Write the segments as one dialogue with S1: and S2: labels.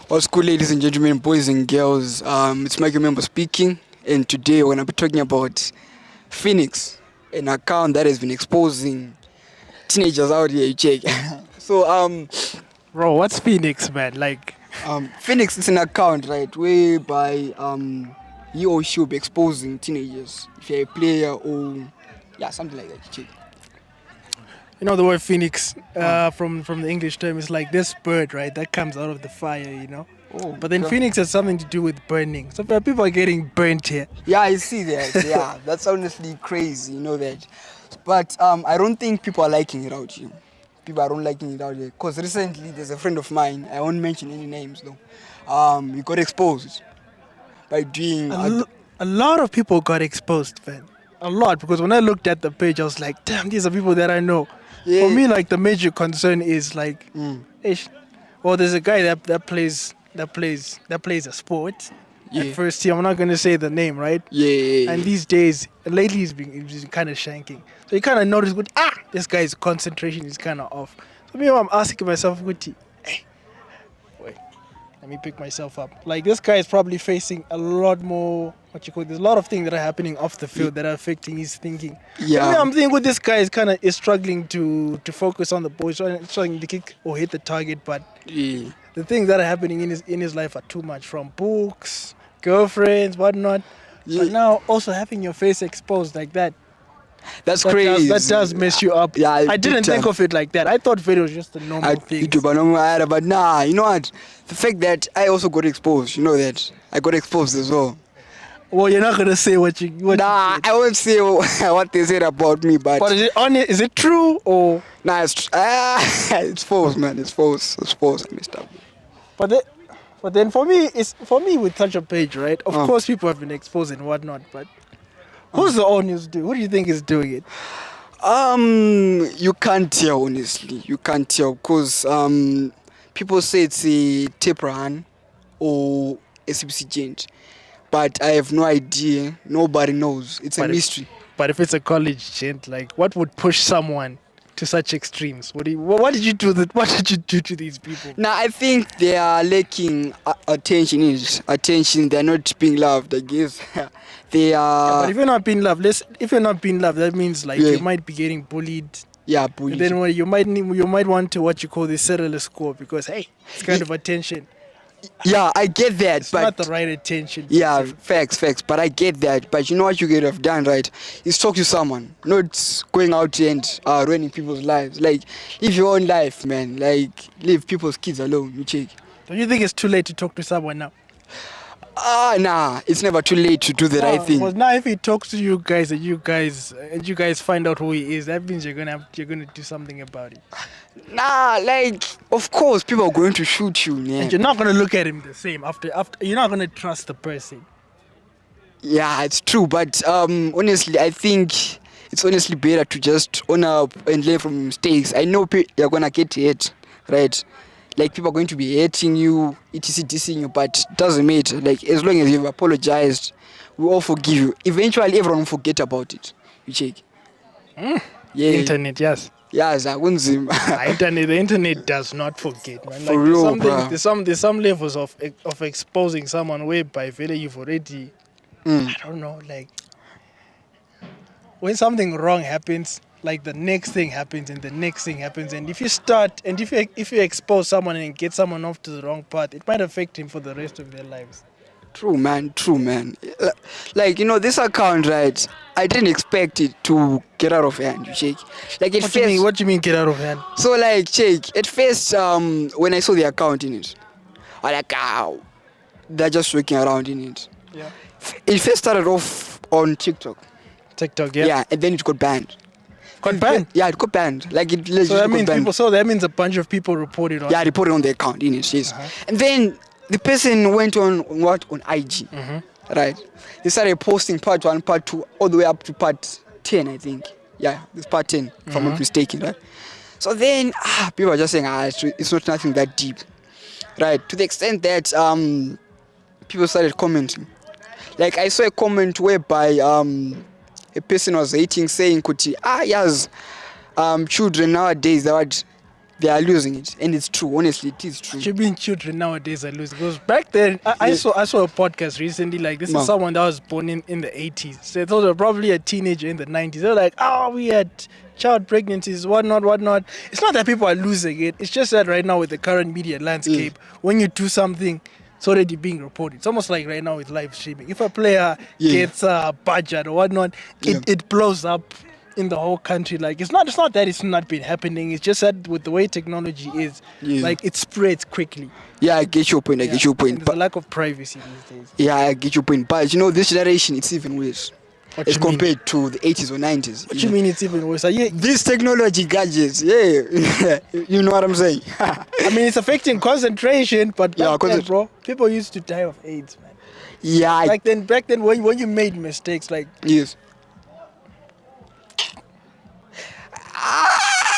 S1: What's good, ladies and gentlemen, boys and girls? It's Mike MHEMBA speaking, and today we're gonna be talking about Phoenix, an account that has been exposing teenagers out here. You check. so,
S2: Bro, what's Phoenix, man? Like,
S1: Phoenix is an account, right, whereby he or she will be exposing teenagers. If you're a player or something like that. You check.
S2: you know the word Phoenix from the English term is like this bird, right? That comes out of the fire, you know.
S1: Oh,
S2: But then
S1: okay.
S2: Phoenix has something to do with burning. So people are getting burnt here.
S1: Yeah, I see that. Yeah, that's honestly crazy. You know that. But I don't think people are liking it out here. People aren't liking it out here. Because recently there's a friend of mine, I won't mention any names though. He got exposed by doing.
S2: A lot of people got exposed, man. A lot, because when I looked at the page, I was like, damn, these are people that I know.
S1: Yeah.
S2: For me, like, the major concern is like, well, there's a guy that plays a sport.
S1: Yeah.
S2: At first team, I'm not gonna say the name, right?
S1: Yeah.
S2: And these days, lately, he's been kind of shanking. So you kind of notice, this guy's concentration is kind of off. So me, I'm asking myself, hey, wait, let me pick myself up. Like, this guy is probably facing a lot more, there's a lot of things that are happening off the field that are affecting his thinking.
S1: Yeah.
S2: I mean, I'm thinking this guy is struggling to focus on the ball, struggling to kick or hit the target, but
S1: Yeah.
S2: the things that are happening in his life are too much, from books, girlfriends, whatnot.
S1: Yeah.
S2: But now also having your face exposed like that,
S1: That's crazy.
S2: that does mess you up.
S1: Yeah,
S2: I didn't
S1: big
S2: think
S1: time.
S2: of it like that. I thought video was just a normal thing.
S1: But nah, you know what? The fact that I also got exposed, you know that? I got exposed as well.
S2: Well, you're not gonna say what
S1: Nah,
S2: you did.
S1: I won't say what they said about me, but
S2: But is it true or?
S1: nah, it's false, man. It's false. It's false. I messed up.
S2: But then for me with such a page, right? Of course, people have been exposed and whatnot. But who's the owners do? Who do you think is doing it?
S1: You can't tell, honestly. You can't tell because people say it's a Teprahan or a CBC change, but I have no idea. Nobody knows. It's a mystery.
S2: But if it's a college gent, like, what would push someone to such extremes? What did you do? What did you do to these people?
S1: Now I think they are lacking attention. They're not being loved. I guess they are.
S2: But if you're not being loved, that means like you might be getting bullied.
S1: Yeah, bullied.
S2: And then you might want to settle a score because hey, it's kind of attention.
S1: Yeah, I get that,
S2: It's
S1: but
S2: not the right attention.
S1: yeah, facts. But I get that. But you know what you could have done, right? Is talk to someone, not going out and ruining people's lives. Like, live your own life, man. Like, leave people's kids alone. You check.
S2: Don't you think it's too late to talk to someone now?
S1: Nah, it's never too late to do the right thing.
S2: Well, now if he talks to you guys and you guys find out who he is, that means you're gonna do something about it.
S1: Nah, like, of course, people are going to shoot you, man.
S2: And you're not gonna look at him the same after. You're not gonna trust the person.
S1: Yeah, it's true, but honestly, I think it's honestly better to just own up and learn from mistakes. I know you're gonna get hit, right? Like, people are going to be hating you, etc, dissing you, but it doesn't matter. Like, as long as you've apologized, we all forgive you. Eventually, everyone will forget about it. You check. Yeah.
S2: Internet, yes.
S1: Yeah, Zagunzim.
S2: The internet does not forget, man.
S1: For real, bro.
S2: There's some levels of exposing someone whereby really you've already, I don't know, like when something wrong happens, like the next thing happens and the next thing happens, and if you expose someone and get someone off to the wrong path, it might affect him for the rest of their lives.
S1: True, man. Like, you know, this account, right? I didn't expect it to get out of hand, you check. Like,
S2: What do you mean get out of hand?
S1: So, like, check. At first, when I saw the account in it, I was like, ow, they're just working around in it.
S2: Yeah.
S1: It first started off on TikTok.
S2: TikTok, yeah.
S1: Yeah, and then it got banned.
S2: Got banned?
S1: Yeah, it got banned. Like, it legit
S2: So that
S1: got
S2: means
S1: banned.
S2: that means a bunch of people reported on.
S1: Yeah, reported on the account in it, yes. And then the person went on IG, right? They started posting part 1, part 2, all the way up to part 10, I think. Yeah, this part 10, if I'm not mistaken, right? So then, people are just saying, it's not nothing that deep, right? To the extent that people started commenting. Like, I saw a comment whereby a person was hating, saying, "Kuti, yes, children nowadays they are losing it," and it's true. Honestly, it is true.
S2: Should mean children nowadays are losing. Because back then, I saw a podcast recently. Like this is someone that was born in the 80s. So they were probably a teenager in the 90s. They're like, we had child pregnancies, whatnot. It's not that people are losing it. It's just that right now with the current media landscape, when you do something, it's already being reported. It's almost like right now with live streaming. If a player gets a budget or whatnot, it blows up in the whole country. Like it's not that it's not been happening. It's just that with the way technology is, like it spreads quickly.
S1: Yeah, I get your point. I get your point.
S2: There's a lack of privacy these days.
S1: Yeah, I get your point. But this generation, it's even worse. As compared to the 80s or 90s.
S2: What you mean it's even worse?
S1: This technology gadgets, you know what I'm saying?
S2: I mean, it's affecting concentration, but back then, bro, people used to die of AIDS, man.
S1: Yeah.
S2: Back then, when you made mistakes, like
S1: yes.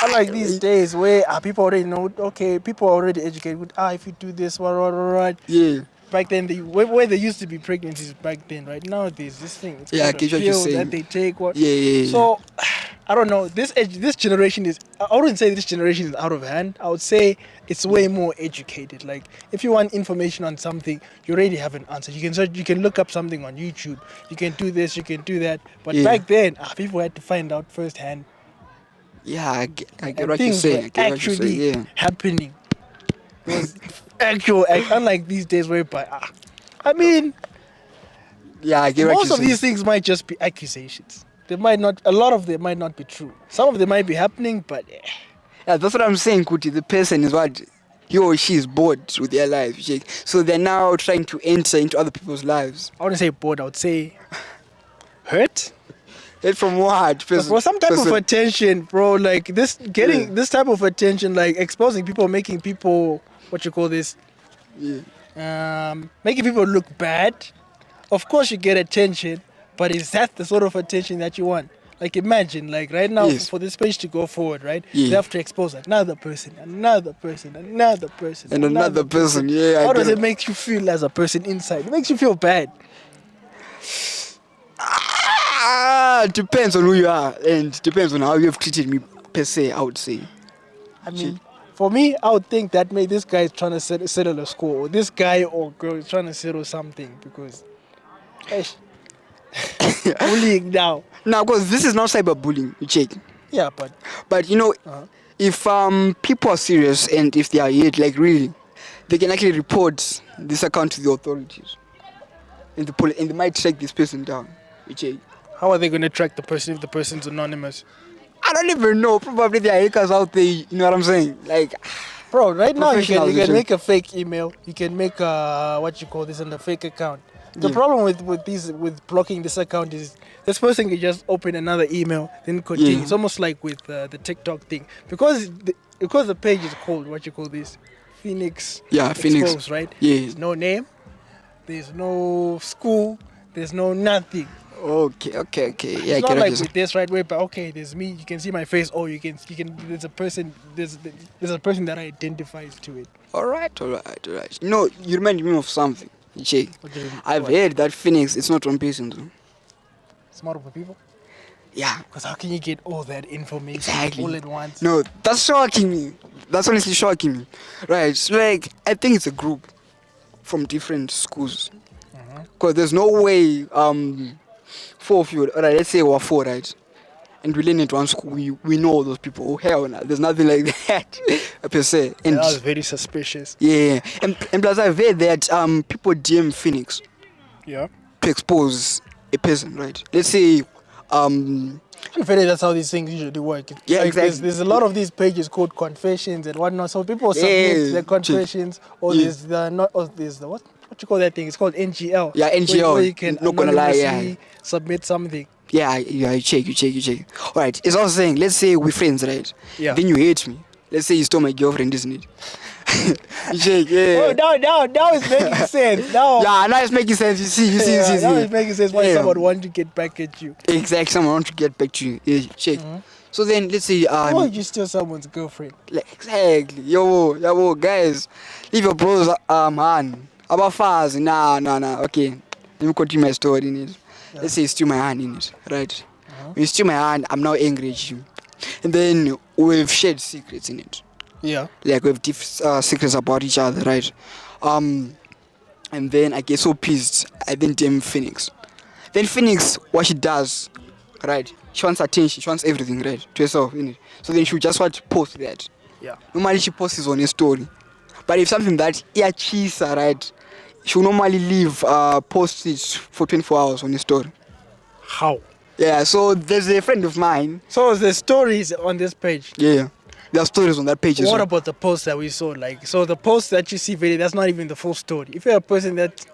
S2: Unlike these days where people already know, okay, people are already educated. If you do this, right.
S1: Yeah.
S2: Back then, where there used to be pregnancies back then, right now there's this thing. It's
S1: I get what you're saying.
S2: that they take.
S1: Yeah.
S2: So, I don't know. This generation is. I wouldn't say this generation is out of hand. I would say it's way more educated. Like, if you want information on something, you already have an answer. You can search. You can look up something on YouTube. You can do this. You can do that. But back then, people had to find out firsthand.
S1: Yeah, I get what you're saying.
S2: Actually happening. It was actual, unlike these days whereby, I mean,
S1: I get what
S2: most
S1: you're
S2: of these things might just be accusations. They might not, a lot of them might not be true. Some of them might be happening, but
S1: yeah, that's what I'm saying, Kuti. The person is what he or she is bored with their life. So they're now trying to enter into other people's lives.
S2: I wouldn't say bored, I would say hurt.
S1: From what?
S2: For some type of attention, bro. Like this, getting this type of attention, like exposing people, making people, what you call this? Making people look bad. Of course, you get attention, but is that the sort of attention that you want? Like imagine, like right now, for this page to go forward, right? You have to expose another person.
S1: And another person. Yeah.
S2: How does it make you feel as a person inside? It makes you feel bad.
S1: Depends on who you are and depends on how you have treated me per se, I would say.
S2: I mean, for me, I would think that maybe this guy is trying to settle a score, or this guy or girl is trying to settle something because bullying now.
S1: Now, because this is not cyberbullying, you check.
S2: Yeah,
S1: but if people are serious and if they are yet like really, they can actually report this account to the authorities, and they might track this person down. You check.
S2: How are they going to track the person if the person's anonymous?
S1: I don't even know. Probably there are hackers out there. You know what I'm saying? Like,
S2: bro, right now you can make a fake email. You can make a fake account. The problem with blocking this account is this person can just open another email, then continue. It's almost like with the TikTok thing because the page is called Phoenix.
S1: Yeah, Phoenix.
S2: Exposed, right?
S1: Yeah.
S2: There's no name. There's no school. There's no nothing.
S1: Okay. Yeah,
S2: it's not like with this, right? But okay, there's me. You can see my face. Oh, you can. There's a person. There's a person that identifies to it.
S1: All right. You remind me of something. I've heard that Phoenix. It's not one person though.
S2: It's multiple people.
S1: Yeah.
S2: Because how can you get all that information all at once?
S1: No, that's shocking me. That's honestly shocking me. Right. So like, I think it's a group from different schools. Because there's no way 4 of you, alright, let's say we're 4, right? And we learn into one school, we know all those people. Oh, hell no, there's nothing like that, per se. And
S2: that was very suspicious.
S1: Yeah. And plus I've heard that people DM Phoenix to expose a person, right? Let's say
S2: Unfairly, that's how these things usually work.
S1: Yeah, exactly.
S2: There's a lot of these pages called confessions and whatnot. So people submit their confessions, or there's the what you call that thing? It's called NGL.
S1: Yeah, NGL.
S2: Where you can
S1: not gonna lie,
S2: submit something.
S1: Yeah, you check. All right, it's also saying, let's say we're friends, right?
S2: Yeah.
S1: Then you hate me. Let's say you stole my girlfriend, isn't it? You check, yeah.
S2: Oh, now it's making sense. Now
S1: it's making sense. You see.
S2: Now it's making sense why someone wants to get back at you.
S1: Exactly, someone wants to get back to you. Yeah, check. So then, let's say...
S2: why would you steal someone's girlfriend?
S1: Exactly. Yo, guys. Leave your bros hand. About fast. Nah. Okay. Let me continue my story in it. Let's say you steal my hand in it, right? When you steal my hand, I'm now angry at you. And then we've shared secrets in it.
S2: Yeah.
S1: Like we have secrets about each other, right? And then I get so pissed. I then DM Phoenix. Then Phoenix, what she does, right? She wants attention. She wants everything, right? To herself, innit? So then she just want to post that.
S2: Yeah.
S1: Normally she posts it on her story. But if something that cheese her, right? She will normally leave post it for 24 hours on her story.
S2: How?
S1: Yeah, so there's a friend of mine.
S2: So the stories on this page.
S1: Yeah. There are stories on that page as
S2: What
S1: well.
S2: about the post that we saw? Like, so the post that you see, video, that's not even the full story. If you're a person that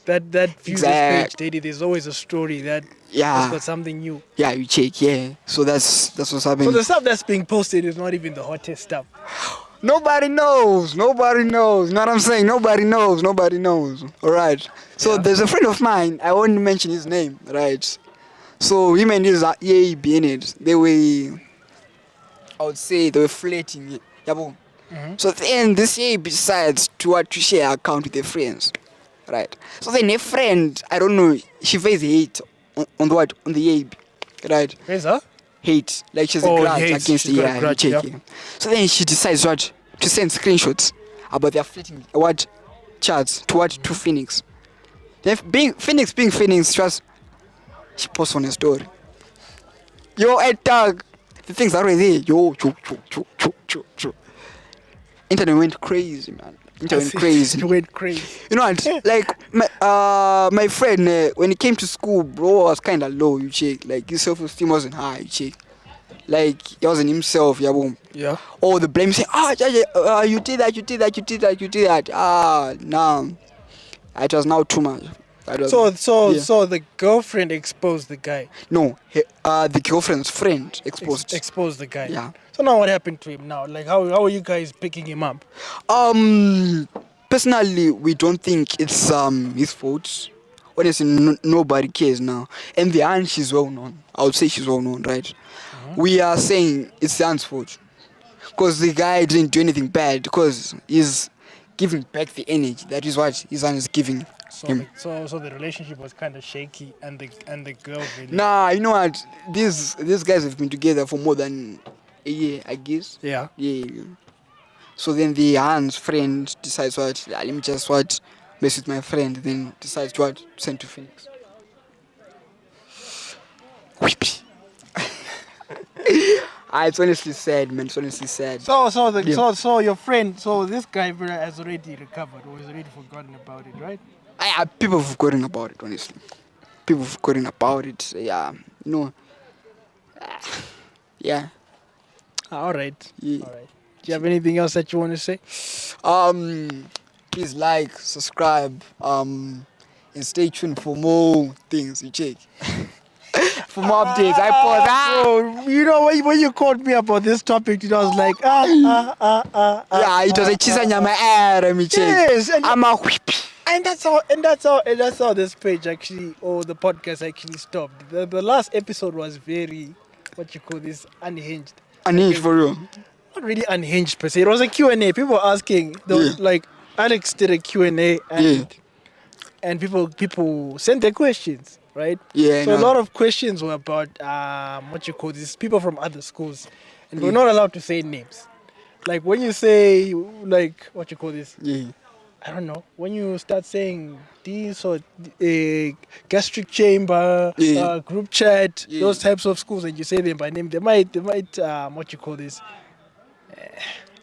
S2: views this page daily, there's always a story that has got something new.
S1: Yeah, you check. Yeah. So that's what's happening.
S2: So the stuff that's being posted is not even the hottest stuff.
S1: Nobody knows. Nobody knows. You know what I'm saying? Nobody knows. Nobody knows. All right. So there's a friend of mine. I won't mention his name. Right. So him and his EAB in it. They were, I would say, they were flirting. Yeah. So then this EAB decides to share account with their friends. Right. So then a friend, I don't know, she faced hate on the what? On the EAB. Right.
S2: Where's her?
S1: Hate, like she's a grudge against
S2: she's
S1: the
S2: got a grudge, yeah.
S1: So then she decides what to send screenshots about their flirting chats to Phoenix. Then being Phoenix, just she posts on her story. Yo, I tag the things that were there. Yo, cho. Internet went crazy, man. Internet went crazy.
S2: It went crazy.
S1: You know what? Like my friend, when he came to school, bro, was kind of low. You check, like his self-esteem wasn't high. You check, like he wasn't himself. Yeah, boom.
S2: Yeah.
S1: All the blame say, you did that. No, it was now too much.
S2: So the girlfriend exposed the guy.
S1: No, the girlfriend's friend exposed
S2: the guy.
S1: Yeah.
S2: So now what happened to him now? Like how are you guys picking him up?
S1: Personally, we don't think it's his fault. Honestly, nobody cares now. And the aunt, she's well known. I would say she's well known, right? We are saying it's the aunt's fault because the guy didn't do anything bad because he's giving back the energy. That is what his aunt is giving him.
S2: So the relationship was kind of shaky, and the girl really.
S1: Nah, you know what? These guys have been together for more than a year, I guess.
S2: Yeah.
S1: Yeah. So then the aunt's friend decides let me just mess with my friend, then decides to send to Phoenix. It's honestly sad, man. It's honestly sad.
S2: So your friend, so this guy has already recovered or has already forgotten about it, right?
S1: People have forgotten about it, honestly. People have forgotten about it. Yeah. Yeah.
S2: All right.
S1: Yeah.
S2: All right. Do you have anything else that you want to say?
S1: Please like, subscribe, and stay tuned for more things. You check. For more updates, I pause.
S2: Oh, you know when you called me about this topic, it was like
S1: Yeah, it was a chisanyama air. Me check.
S2: Yes,
S1: I'm a whip.
S2: And that's how this page actually, or the podcast actually stopped. The last episode was very, unhinged.
S1: Unhinged for real.
S2: Not really unhinged per se. It was a Q&A. People were asking, like Alex did a Q&A and people sent their questions, right?
S1: Yeah.
S2: So a lot of questions were about people from other schools, and we're not allowed to say names. Like when you say
S1: Yeah.
S2: I don't know. When you start saying this or gastric chamber, group chat, those types of schools, and you say them by name, they might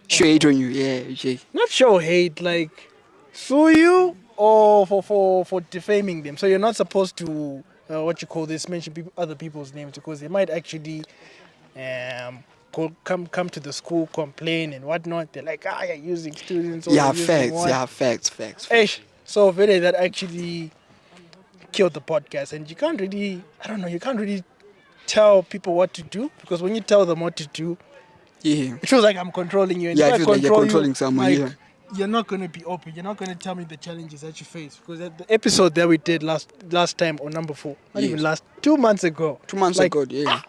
S1: show hate on you, yeah.
S2: Not show hate, like sue you or for defaming them. So you're not supposed to mention other people's names because they might actually come to the school, complain and whatnot. They're like, you're using students.
S1: Facts.
S2: So very that actually killed the podcast, and you can't really tell people what to do, because when you tell them what to do, it feels like I'm controlling you. And
S1: it feels like you're controlling someone.
S2: You're not going to be open. You're not going to tell me the challenges that you face. Because at the episode that we did last time on number 4, not even 2 months ago.
S1: 2 months ago, yeah.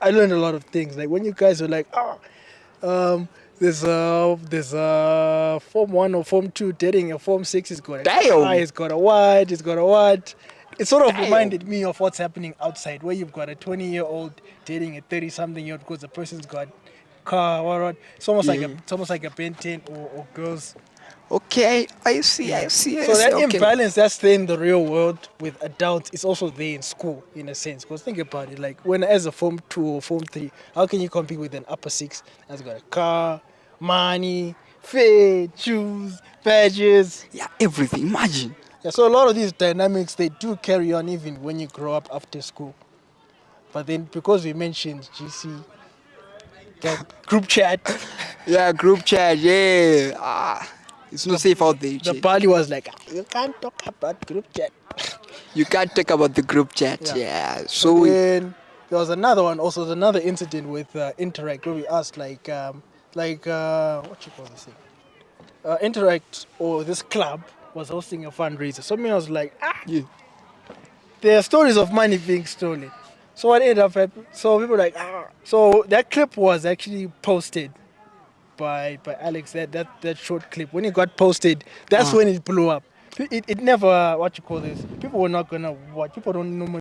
S2: I learned a lot of things. Like when you guys were like, there's Form 1 or Form 2 dating, a Form 6 is got a
S1: Damn.
S2: it's got a what, it's got a what. It sort of
S1: Damn.
S2: reminded me of what's happening outside, where you've got a 20-year-old dating a 30-something-year-old because the person's got car, what.
S1: Yeah.
S2: It's almost like a Ben 10 or girls.
S1: Okay, I see, I
S2: Yeah.
S1: see, I
S2: So
S1: see.
S2: that
S1: Okay.
S2: imbalance that's there in the real world with adults is also there in school in a sense. Because think about it, like when as a form 2 or form 3, how can you compete with an upper 6 that's got a car, money, fade, shoes, badges?
S1: Yeah, everything. Imagine.
S2: Yeah, so a lot of these dynamics they do carry on even when you grow up after school. But then because we mentioned GC, group chat,
S1: Yeah, group chat. Yeah. It's not safe out there,
S2: the
S1: Che.
S2: party was like, "Ah, you can't talk about group chat."
S1: You can't talk about the group chat.
S2: Yeah.
S1: Yeah.
S2: And
S1: So
S2: then there was another one, also another incident with Interact where we asked what you call this thing? Interact or this club was hosting a fundraiser. So me I was like,
S1: yeah.
S2: there are stories of money being stolen. So what ended up happening? So people were like, So that clip was actually posted by Alex. That short clip when it got posted, that's
S1: Uh.
S2: when it blew up. It never what you call this. People were not gonna watch. People don't normally